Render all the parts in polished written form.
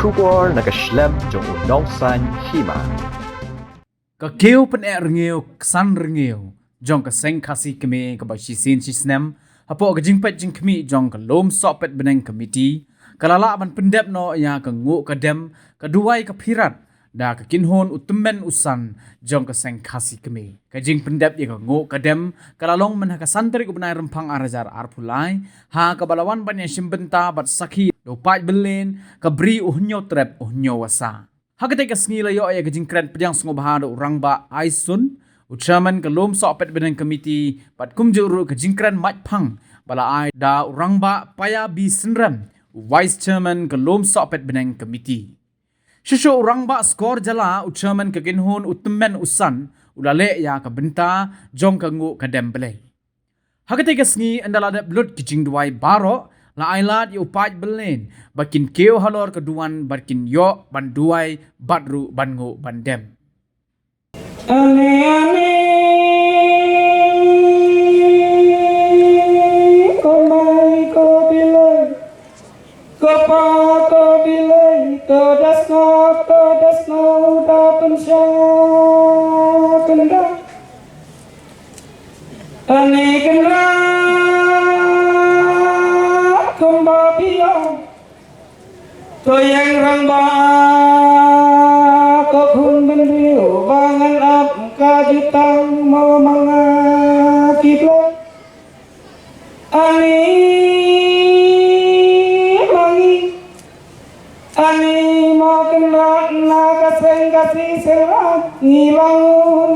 bersyukur nak Shisnem jong unong san Hima. Kekeu pen rengeu kesan rengeu jong keseng kasih kami ke Shisien Shisnem hapo ke jingpet jing kami jong ke lom Sohpetbneng komiti kalala ban Pyndep no ya ke Nguh kadem keduai ke pirat da ke kinhon utemen usan jong keseng kasih kami ke jing Pyndep ya ke Nguh kadem kalalong men ha santri ku benai rempang arajar arpulai ha ke balawan ban ya simbenta bat sakhi do pai belen ke bri uhnyo trep uhnyo wasa. Haketek sengi layo ya gejing kren pedang sengo bahado urang ba aisun ucaman ke lom Sohpetbneng komiti pat kumjuru ke jingkren matpang bala ai da urang ba paya bi senram vice chairman ke lom Sohpetbneng komiti. Shushu urang ba skor jala ucaman ke ginhun utemen usan ulale ya ke benta jong ke Nguh kadem Blei. Haketek sengi andala de blut kijing duai baro la ailat yu paj belen bakin keu halor keduan bakin yo banduai badru bangu bandem. Ani komai ko bilai ko pa ko bilai to dasno da pensya kenda ani kenda komba biya to yang rang ba ko khun ben riu bangan ap kajitang mau mga kibla ani mau kenal na kaseng kasih serat ngilang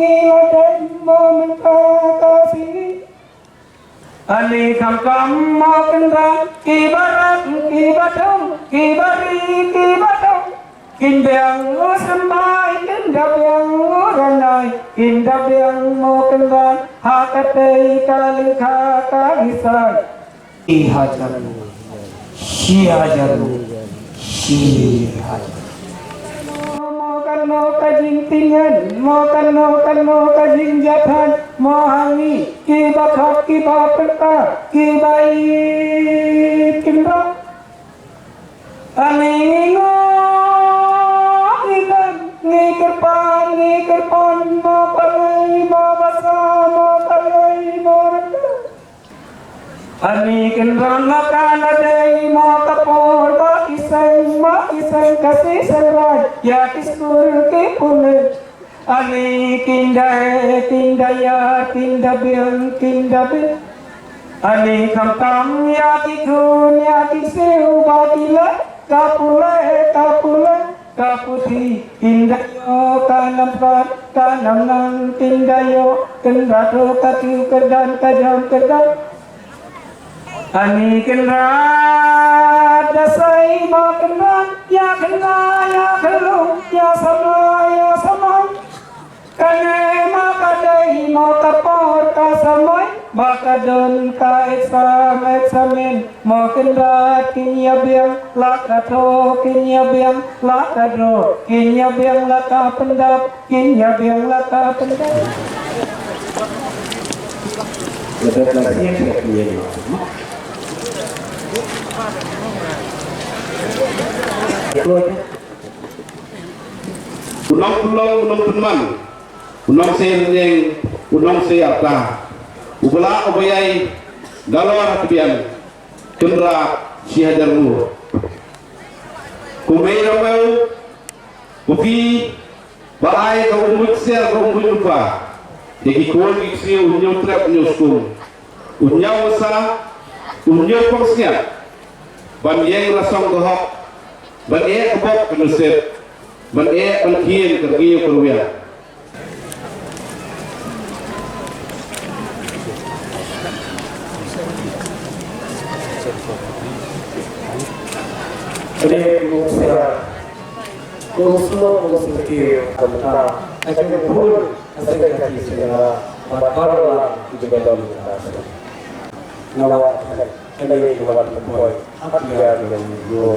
dan mau minta kasih ani kam mau kenal ibarat Indang sampai indap yang ranai indap yang mau kenal hakatai kalingka kagisai ihajaru mau kajing tingan mau kajing jatan mau hangi kibat peta kibai kindra aningo Ngikirpan mau palai mau basah mau palai mau rendah ani kenran makan adai mau kapur makisang kasih serai ya kiskur ke pule ani kindaya kindabil ani kamtam ya kikun ya kiseu batila kapule kaputi indayo kanam nang tindayo kendato katu kedan ani kenrat dasai ma kenrat ya kelung ya samai kane ma kadai ma kapor ka samai makadon ka eksamen ma kenrat kinya biang lakato kinya biang lakadro kinya biang laka pendap Unang teman, unang sering, unang siapa, ubala obayai, galawar hatian, kendra sihajar Nguh, kumai ramau, kupi, balai kau umutser kau umutpa, jadi kau kiksi unyau trap nyuskum, unyau wasa, unyau pangsiat, banjeng rasang dohok, banjeng kebab kenusep. Menek penkian kerja perwira. Jadi semua seperti tentang akan pun asal kaki segala masalah juga dalam nawat kembali nawat boy apa dia dengan Nguh.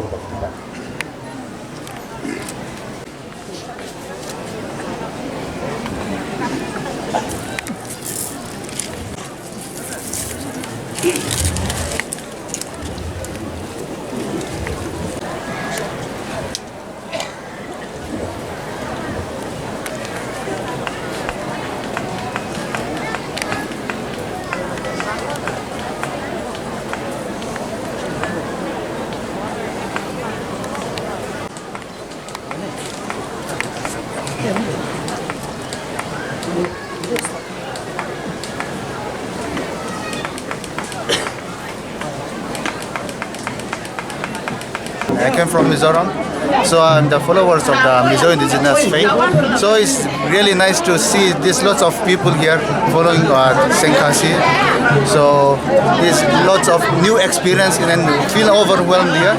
I came from Mizoram, so I'm the followers of the Mizo indigenous faith. So it's really nice to see there's lots of people here following Senkasi. So there's lots of new experience and feel overwhelmed here.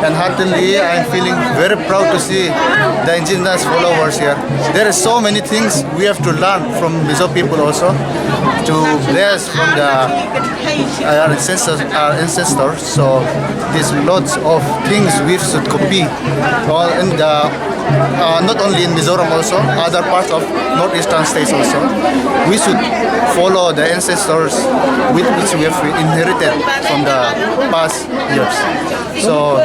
And heartily, I'm feeling very proud to see the indigenous followers here. There are so many things we have to learn from Mizo people also, to bless from our ancestors. So there's lots of things we should copy. All in the not only in Mizoram also, other parts of northeastern states also. We should follow the ancestors with which we have inherited from the past years. So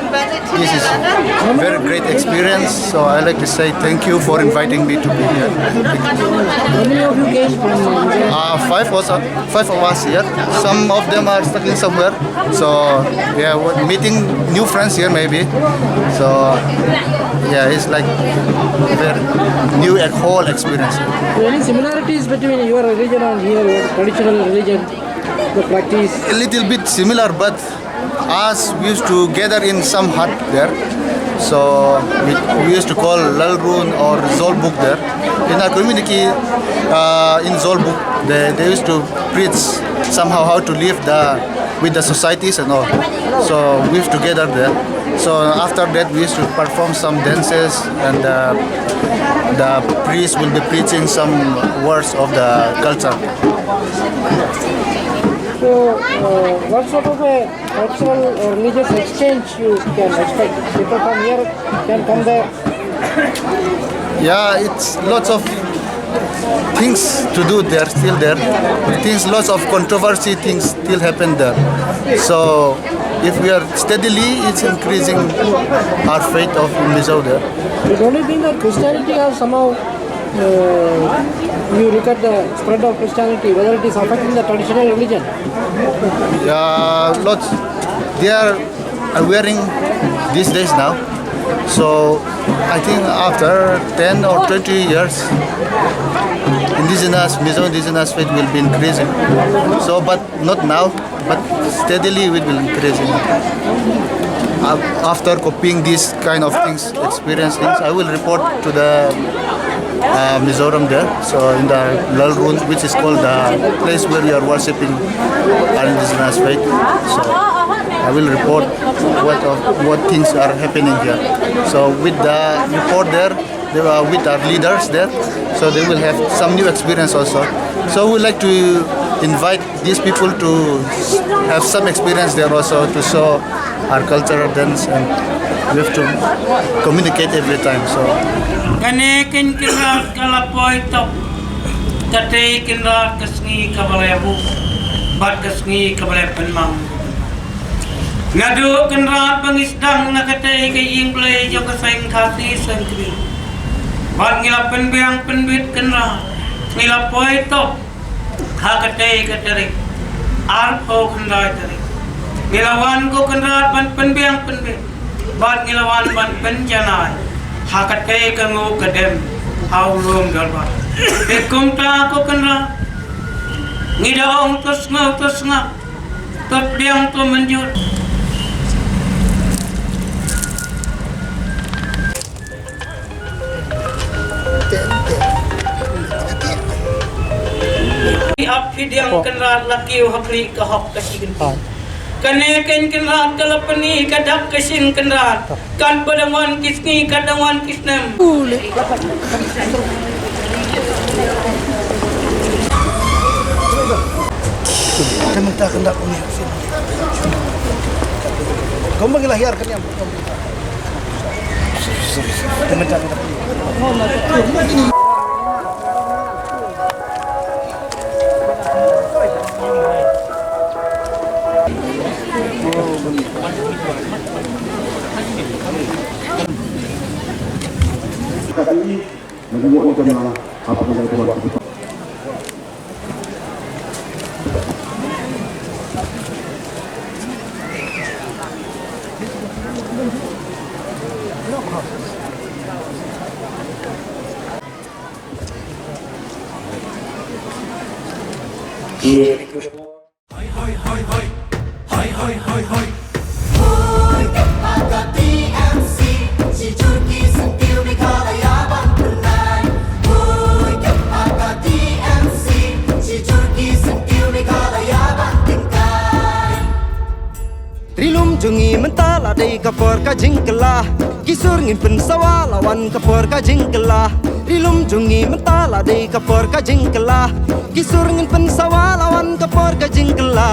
this is a very great experience. So I like to say thank you for inviting me to be here. How many of you came from Five of us here. Some of them are studying somewhere. So yeah, we're meeting new friends here maybe. So yeah, it's like very new whole experience. Are there any similarities between your religion and here, your traditional religion, the practice? A little bit similar, but us we used to gather in some hut there. So we used to call Lalrun or Zolbuk there. In our community, in Zolbuk, they used to preach somehow how to live with the societies and all. So we used to gather there. So after that, we used to perform some dances, and the priest will be preaching some words of the culture. So, what sort of a cultural or religious exchange you can expect? People from here can come there. Yeah, it's lots of things to do there, still there. Lots of controversy things still happen there. So if we are steadily, it's increasing our faith of Mizo there. The only thing that Christianity has somehow, you look at the spread of Christianity, whether it is affecting the traditional religion. Yeah, lots. They are wearing these days now. So I think after 10 or 20 years, Mizo indigenous faith will be increasing. So, but not now, but steadily it will increasing. After copying these kind of things, experience things, I will report to the Mizoram there. So in the Lalrun, which is called the place where we are worshipping our indigenous faith. So I will report what things are happening here. So with the report there, they are with our leaders there. So they will have some new experience also. So we like to invite these people to have some experience there also, to show our cultural dance, and we have to communicate every time. So Kanekin kinrat kalapoy tok, katay kinrat kasngi kabalebu, bat kasngi kabalepenmang. Ngadu kinrat pangisdang nakatay kaying Blei jo kaseng khati sengkri. Bat ngilapen biang penbit kinrat, ngilapoy tok, hakatay katarik, arpo kinrat tarik. Ngilawan ko kinrat ban penbiang penbit, bat ngilawan ban penjanay. Hakatay ka Nguh kadem haulong galba kumta ko kanra ngidaong tos nga tot biang to manjur api diang kanra laki hakli ka hak kasigen Kanekin kenrat kalapani kadak kesin kenrat kan padangan kisni kadangan Shisnem. minta kendak punya. Kau mengelahirkan yang minta kendak. Kali menunggu jemaah apa yang kita Hoi hoi hoi hoi hoi hoi hoi kapor ka jingkala kisur ngin pensawa lawan kapor ka jingkala rilum jungi mentala de kapor ka jingkala kisur ngin pensawa lawan kapor ka jingkala